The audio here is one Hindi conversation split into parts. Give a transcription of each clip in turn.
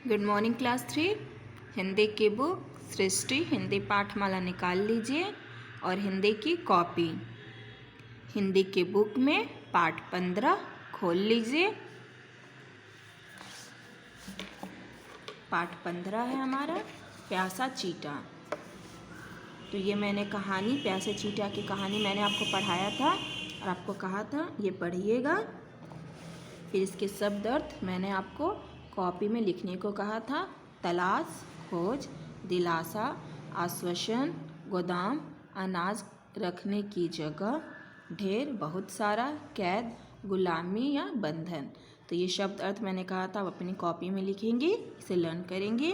Good morning class 3। हिंदी की बुक सृष्टि हिंदी पाठमाला निकाल लीजिए और हिंदी की कॉपी हिंदी की बुक में पाठ 15 खोल लीजिए। पाठ 15 है हमारा प्यासा चींटा। तो ये मैंने कहानी प्यासे चींटा की कहानी मैंने आपको पढ़ाया था और आपको कहा था ये पढ़िएगा। फिर इसके शब्द अर्थ मैंने आपको कॉपी में लिखने को कहा था। तलाश, खोज, दिलासा, आश्वासन, गोदाम, अनाज रखने की जगह, ढेर, बहुत सारा, कैद, गुलामी या बंधन। तो ये शब्द अर्थ मैंने कहा था, आप अपनी कॉपी में लिखेंगे, इसे लर्न करेंगे।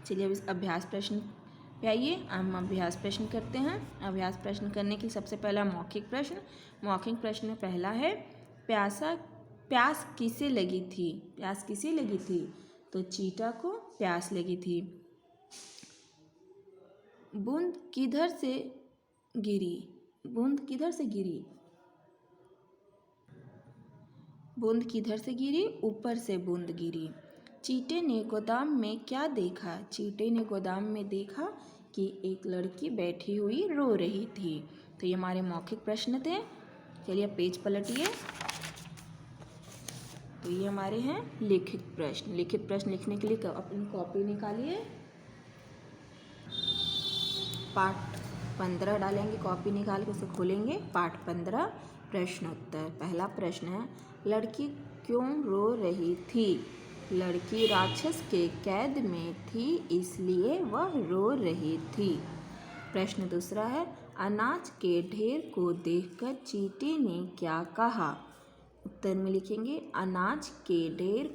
चलिए अब इस अभ्यास प्रश्न पे आइए, हम अभ्यास प्रश्न करते हैं। अभ्यास प्रश्न करने के सबसे पहला मौखिक प्रश्न। मौखिक प्रश्न में पहला है प्यास किसे लगी थी? प्यास किसे लगी थी? तो चींटा को प्यास लगी थी। बूंद किधर से गिरी? बूंद किधर से गिरी? बूंद किधर से गिरी? ऊपर से बूंद गिरी। चींटे ने गोदाम में क्या देखा? चींटे ने गोदाम में देखा कि एक लड़की बैठी हुई रो रही थी। तो ये हमारे मौखिक प्रश्न थे। चलिए पेज पलटिए। तो ये हमारे हैं लिखित प्रश्न। लिखित प्रश्न लिखने के लिए अपनी कॉपी निकालिए। पाठ 15 डालेंगे, कॉपी निकाल के उसे खोलेंगे। पाठ 15 प्रश्न उत्तर। पहला प्रश्न है, लड़की क्यों रो रही थी? लड़की राक्षस के कैद में थी, इसलिए वह रो रही थी। प्रश्न दूसरा है, अनाज के ढेर को देखकर चींटी ने क्या कहा? उत्तर में लिखेंगे, अनाज के ढेर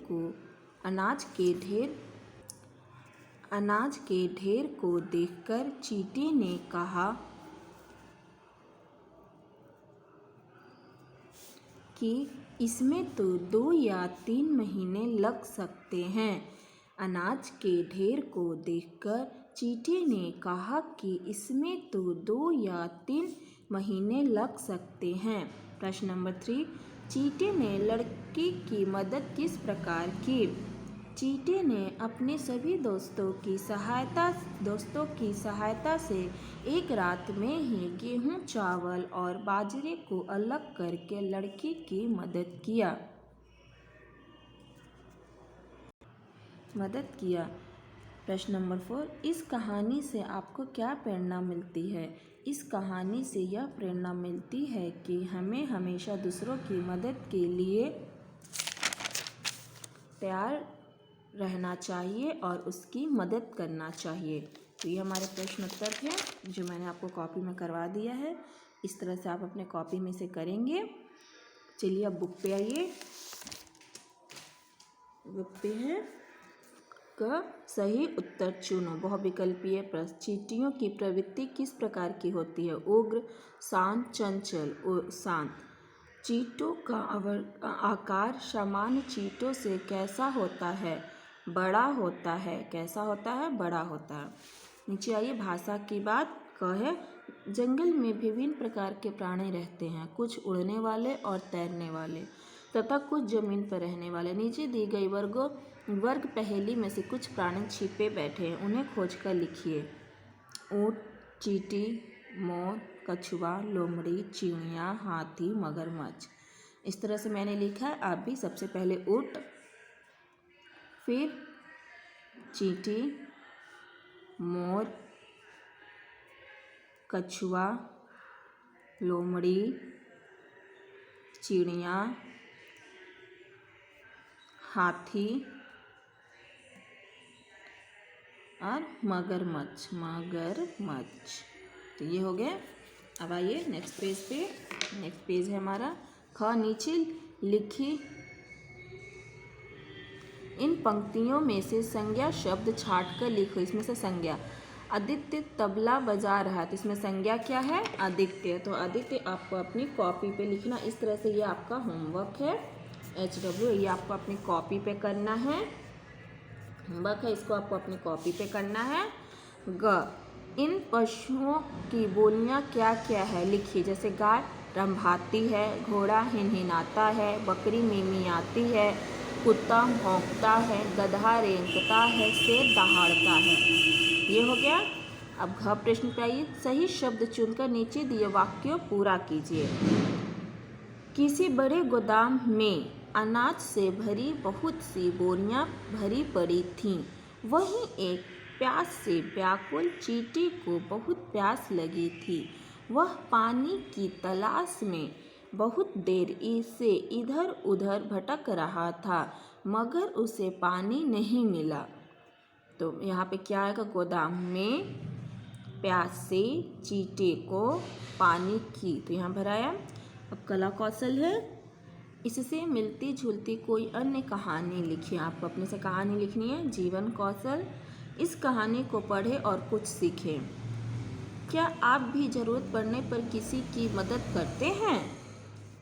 को देखकर चींटी ने कहा कि इसमें तो 2 या 3 महीने लग सकते हैं। अनाज के ढेर को देखकर चींटी ने कहा कि इसमें तो 2 या 3 महीने लग सकते हैं। प्रश्न नंबर 3, चींटे ने लड़की की मदद किस प्रकार की? चींटे ने अपने सभी दोस्तों की सहायता से एक रात में ही गेहूं, चावल और बाजरे को अलग करके लड़की की मदद किया। प्रश्न नंबर 4, इस कहानी से आपको क्या प्रेरणा मिलती है? इस कहानी से यह प्रेरणा मिलती है कि हमें हमेशा दूसरों की मदद के लिए तैयार रहना चाहिए और उसकी मदद करना चाहिए। तो ये हमारे प्रश्न उत्तर थे जो मैंने आपको कॉपी में करवा दिया है। इस तरह से आप अपने कॉपी में से करेंगे। चलिए अब बुक पे आइए। बुक पे है का सही उत्तर चुनो। बहुविकल्पीय प्रश्न। चींटियों की प्रवृत्ति किस प्रकार की होती है? उग्र, शांत, चंचल। शांत। चींटों का आकार सामान्य चींटों से कैसा होता है? बड़ा होता है। कैसा होता है? बड़ा होता है। नीचे आइए, भाषा की बात कहे, जंगल में विभिन्न प्रकार के प्राणी रहते हैं, कुछ उड़ने वाले और तैरने वाले तथा कुछ जमीन पर रहने वाले। नीचे दी गई वर्ग पहेली में से कुछ प्राणी छिपे बैठे हैं, उन्हें खोजकर लिखिए। ऊँट, चींटी, मोर, कछुआ, लोमड़ी, चिड़िया, हाथी, मगरमच्छ। इस तरह से मैंने लिखा है, आप भी सबसे पहले ऊँट, फिर चींटी, मोर, कछुआ, लोमड़ी, चिड़िया, हाथी और मगरमच्छ। तो ये हो गया। अब आइए नेक्स्ट पेज पे। नेक्स्ट पेज है हमारा ख। नीचे लिखी इन पंक्तियों में से संज्ञा शब्द छांट कर लिखो। इसमें से संज्ञा, आदित्य तबला बजा रहा है, तो इसमें संज्ञा क्या है? आदित्य। तो आदित्य आपको अपनी कॉपी पे लिखना। इस तरह से ये आपका होमवर्क है। HW ये आपको अपनी कॉपी पे करना है। होमवर्क है, इसको आपको अपनी कॉपी पे करना है। ग, इन पशुओं की बोलियां क्या क्या है? लिखिए। जैसे गाय रंभाती है, घोड़ा हिनहिनाता है, बकरी मिमियाती है, कुत्ता भौंकता है, गधा रेंगता है, शेर दहाड़ता है। ये हो गया। अब घ प्रश्न पे आइए। सही शब्द चुनकर नीचे दिए वाक्य पूरा कीजिए। किसी बड़े गोदाम में अनाज से भरी बहुत सी बोरियां भरी पड़ी थीं। वहीं एक प्यास से व्याकुल चींटी को बहुत प्यास लगी थी। वह पानी की तलाश में बहुत देर से इधर उधर भटक रहा था, मगर उसे पानी नहीं मिला। तो यहाँ पे क्या आएगा? गोदाम में प्यास से चींटी को पानी की, तो यहाँ भराया। अब कला कौशल है, इससे मिलती जुलती कोई अन्य कहानी लिखिए। आपको अपने से कहानी लिखनी है। जीवन कौशल, इस कहानी को पढ़ें और कुछ सीखें। क्या आप भी ज़रूरत पड़ने पर किसी की मदद करते हैं?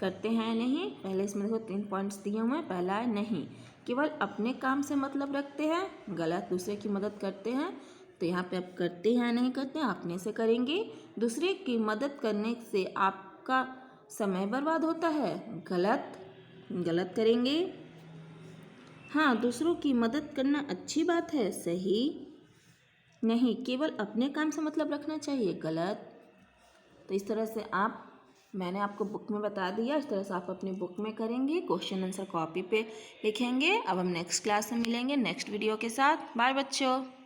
करते हैं नहीं? पहले इसमें देखो 3 पॉइंट्स दिए हुए हैं। पहला है नहीं, केवल अपने काम से मतलब रखते हैं, गलत। दूसरे की मदद करते हैं, तो यहाँ पे आप करते हैं नहीं करते हैं, अपने से करेंगे। दूसरे की मदद करने से आपका समय बर्बाद होता है, गलत। गलत करेंगे। हाँ, दूसरों की मदद करना अच्छी बात है, सही। नहीं, केवल अपने काम से मतलब रखना चाहिए, गलत। तो इस तरह से मैंने आपको बुक में बता दिया, इस तरह से आप अपनी बुक में करेंगे, क्वेश्चन आंसर कॉपी पे लिखेंगे। अब हम नेक्स्ट क्लास में मिलेंगे नेक्स्ट वीडियो के साथ। बाय बच्चों।